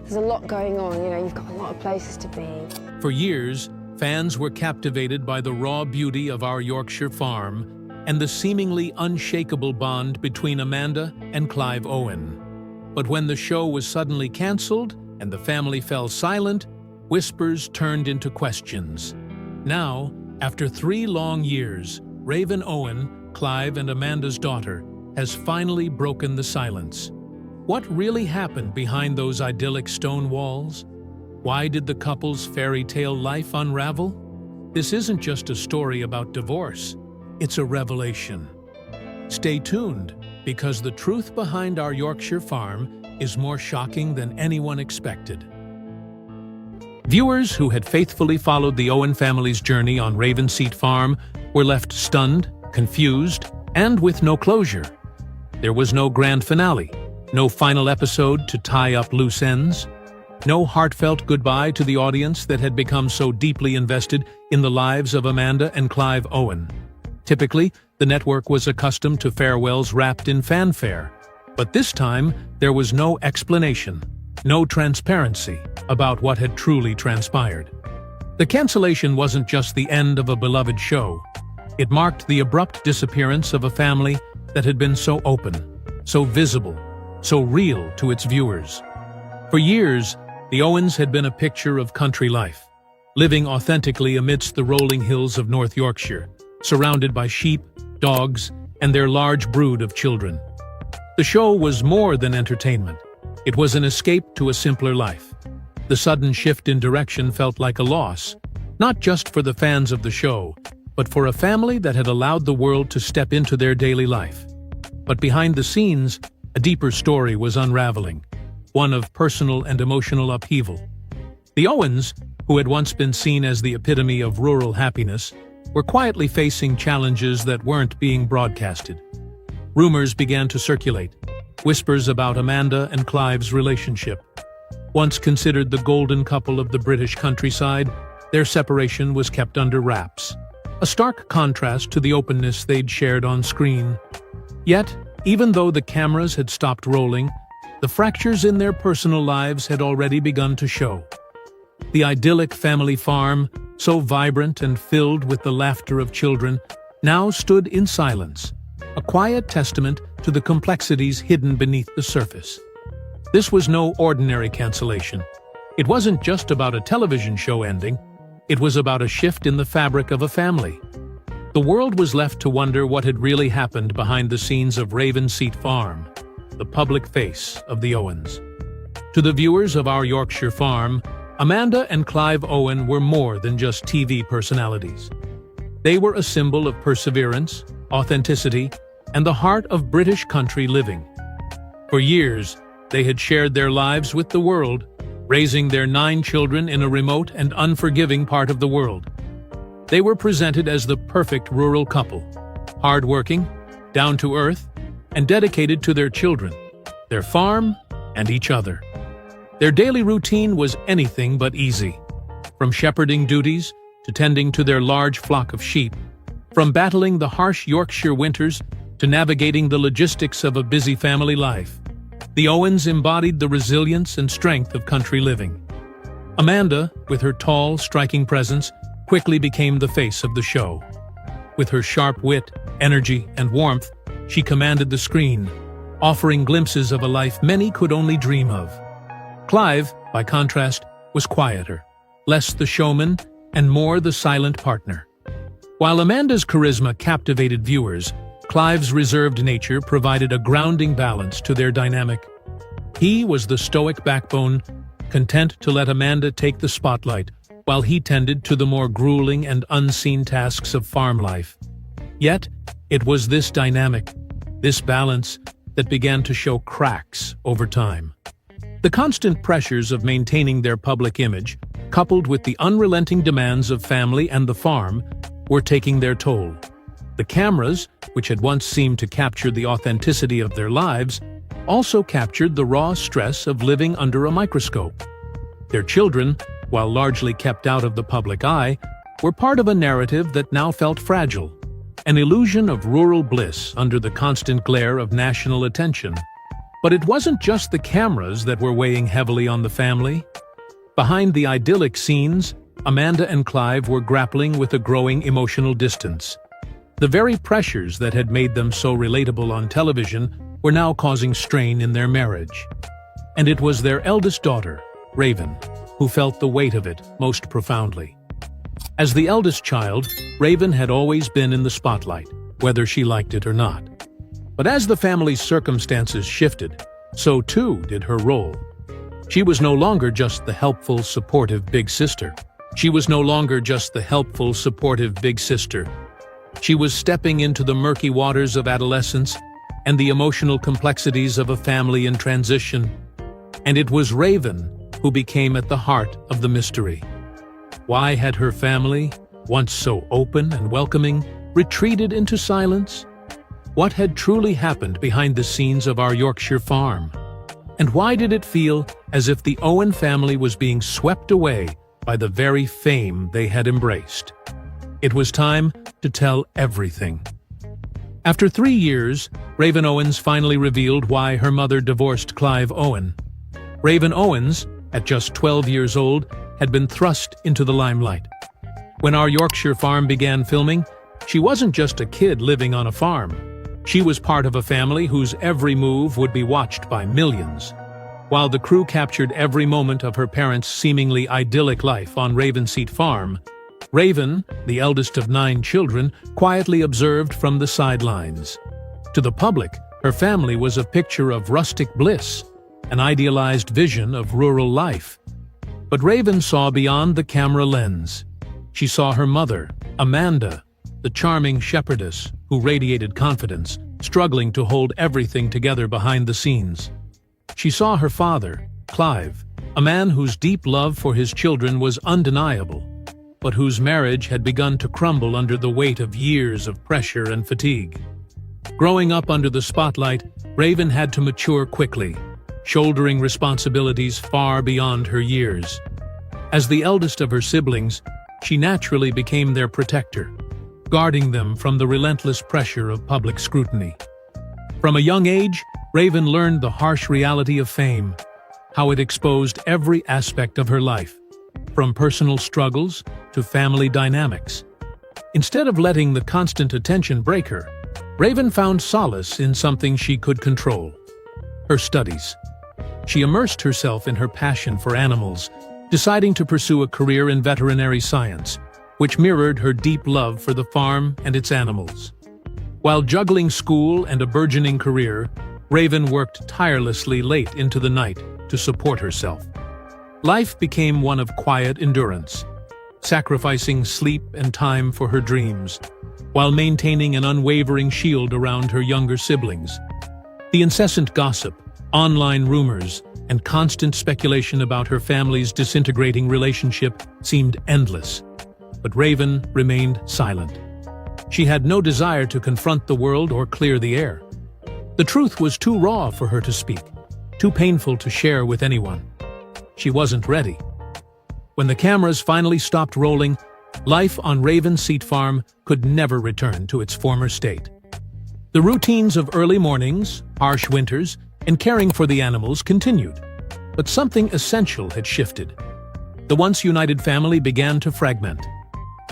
there's a lot going on, you've got a lot of places to be. For years, fans were captivated by the raw beauty of our Yorkshire farm and the seemingly unshakable bond between Amanda and Clive Owen. But when the show was suddenly cancelled and the family fell silent, whispers turned into questions. Now, after 3 long years, Raven Owen, Clive and Amanda's daughter, has finally broken the silence. What really happened behind those idyllic stone walls? Why did the couple's fairy tale life unravel? This isn't just a story about divorce, it's a revelation. Stay tuned, because the truth behind our Yorkshire farm is more shocking than anyone expected. Viewers who had faithfully followed the Owen family's journey on Ravenseat Farm were left stunned, confused, and with no closure. There was no grand finale, no final episode to tie up loose ends, no heartfelt goodbye to the audience that had become so deeply invested in the lives of Amanda and Clive Owen. Typically, the network was accustomed to farewells wrapped in fanfare, but this time there was no explanation, no transparency about what had truly transpired. The cancellation wasn't just the end of a beloved show. It marked the abrupt disappearance of a family that had been so open, so visible, so real to its viewers. For years, the Owens had been a picture of country life, living authentically amidst the rolling hills of North Yorkshire, surrounded by sheep, dogs, and their large brood of children. The show was more than entertainment. It was an escape to a simpler life. The sudden shift in direction felt like a loss, not just for the fans of the show, but for a family that had allowed the world to step into their daily life. But behind the scenes, a deeper story was unraveling, one of personal and emotional upheaval. The Owens, who had once been seen as the epitome of rural happiness, were quietly facing challenges that weren't being broadcasted. Rumors began to circulate, whispers about Amanda and Clive's relationship. Once considered the golden couple of the British countryside, their separation was kept under wraps, a stark contrast to the openness they'd shared on screen. Yet, even though the cameras had stopped rolling, the fractures in their personal lives had already begun to show. The idyllic family farm, so vibrant and filled with the laughter of children, now stood in silence, a quiet testament to the complexities hidden beneath the surface. This was no ordinary cancellation. It wasn't just about a television show ending, it was about a shift in the fabric of a family. The world was left to wonder what had really happened behind the scenes of Ravenseat Farm, the public face of the Owens. To the viewers of our Yorkshire farm, Amanda and Clive Owen were more than just TV personalities. They were a symbol of perseverance, authenticity, and the heart of British country living. For years, they had shared their lives with the world, raising their 9 children in a remote and unforgiving part of the world. They were presented as the perfect rural couple, hardworking, down-to-earth, and dedicated to their children, their farm, and each other. Their daily routine was anything but easy. From shepherding duties to tending to their large flock of sheep, from battling the harsh Yorkshire winters to navigating the logistics of a busy family life, the Owens embodied the resilience and strength of country living. Amanda, with her tall, striking presence, quickly became the face of the show. With her sharp wit, energy, and warmth, she commanded the screen, offering glimpses of a life many could only dream of. Clive, by contrast, was quieter, less the showman, and more the silent partner. While Amanda's charisma captivated viewers, Clive's reserved nature provided a grounding balance to their dynamic. He was the stoic backbone, content to let Amanda take the spotlight, while he tended to the more grueling and unseen tasks of farm life. Yet, it was this dynamic, this balance, that began to show cracks over time. The constant pressures of maintaining their public image, coupled with the unrelenting demands of family and the farm, were taking their toll. The cameras, which had once seemed to capture the authenticity of their lives, also captured the raw stress of living under a microscope. Their children, while largely kept out of the public eye, were part of a narrative that now felt fragile, an illusion of rural bliss under the constant glare of national attention. But it wasn't just the cameras that were weighing heavily on the family. Behind the idyllic scenes, Amanda and Clive were grappling with a growing emotional distance. The very pressures that had made them so relatable on television were now causing strain in their marriage. And it was their eldest daughter, Raven, who felt the weight of it most profoundly. As the eldest child, Raven had always been in the spotlight, whether she liked it or not. But as the family's circumstances shifted, so too did her role. She was no longer just the helpful, supportive big sister. She was stepping into the murky waters of adolescence and the emotional complexities of a family in transition. And it was Raven who became at the heart of the mystery. Why had her family, once so open and welcoming, retreated into silence? What had truly happened behind the scenes of our Yorkshire farm? And why did it feel as if the Owen family was being swept away by the very fame they had embraced? It was time to tell everything. After 3 years, Raven Owens finally revealed why her mother divorced Clive Owen. Raven Owens, at just 12 years old, had been thrust into the limelight. When our Yorkshire farm began filming, she wasn't just a kid living on a farm. She was part of a family whose every move would be watched by millions. While the crew captured every moment of her parents' seemingly idyllic life on Ravenseat Farm, Raven, the eldest of 9 children, quietly observed from the sidelines. To the public, her family was a picture of rustic bliss, an idealized vision of rural life. But Raven saw beyond the camera lens. She saw her mother, Amanda, the charming shepherdess who radiated confidence, struggling to hold everything together behind the scenes. She saw her father, Clive, a man whose deep love for his children was undeniable, but whose marriage had begun to crumble under the weight of years of pressure and fatigue. Growing up under the spotlight, Raven had to mature quickly, shouldering responsibilities far beyond her years. As the eldest of her siblings, she naturally became their protector, guarding them from the relentless pressure of public scrutiny. From a young age, Raven learned the harsh reality of fame, how it exposed every aspect of her life, from personal struggles to family dynamics. Instead of letting the constant attention break her, Raven found solace in something she could control: her studies. She immersed herself in her passion for animals, deciding to pursue a career in veterinary science, which mirrored her deep love for the farm and its animals. While juggling school and a burgeoning career, Raven worked tirelessly late into the night to support herself. Life became one of quiet endurance, sacrificing sleep and time for her dreams, while maintaining an unwavering shield around her younger siblings. The incessant gossip, online rumors, and constant speculation about her family's disintegrating relationship seemed endless. But Raven remained silent. She had no desire to confront the world or clear the air. The truth was too raw for her to speak, too painful to share with anyone. She wasn't ready. When the cameras finally stopped rolling, life on Ravenseat Farm could never return to its former state. The routines of early mornings, harsh winters, and caring for the animals continued. But something essential had shifted. The once united family began to fragment.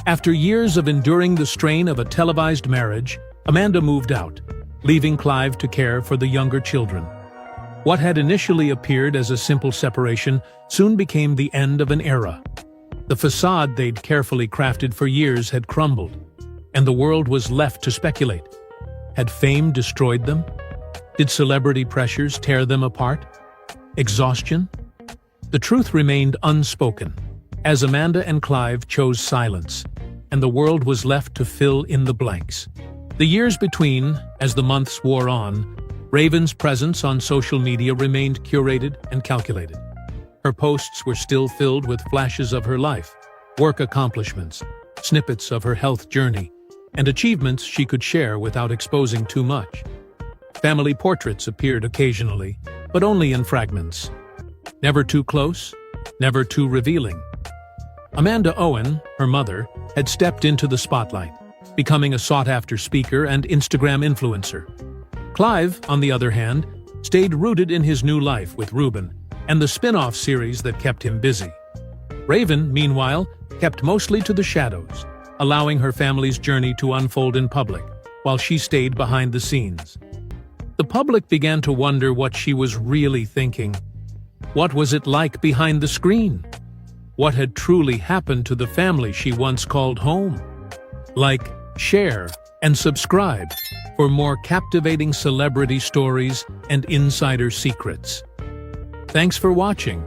After years of enduring the strain of a televised marriage, Amanda moved out, leaving Clive to care for the younger children. What had initially appeared as a simple separation soon became the end of an era. The facade they'd carefully crafted for years had crumbled, and the world was left to speculate. Had fame destroyed them? Did celebrity pressures tear them apart? Exhaustion? The truth remained unspoken, as Amanda and Clive chose silence, and the world was left to fill in the blanks. The years between, as the months wore on, Raven's presence on social media remained curated and calculated. Her posts were still filled with flashes of her life, work accomplishments, snippets of her health journey, and achievements she could share without exposing too much. Family portraits appeared occasionally, but only in fragments. Never too close, never too revealing. Amanda Owen, her mother, had stepped into the spotlight, becoming a sought-after speaker and Instagram influencer. Clive, on the other hand, stayed rooted in his new life with Ruben and the spin-off series that kept him busy. Raven, meanwhile, kept mostly to the shadows, allowing her family's journey to unfold in public, while she stayed behind the scenes. The public began to wonder what she was really thinking. What was it like behind the screen? What had truly happened to the family she once called home? Like, share, and subscribe for more captivating celebrity stories and insider secrets. Thanks for watching.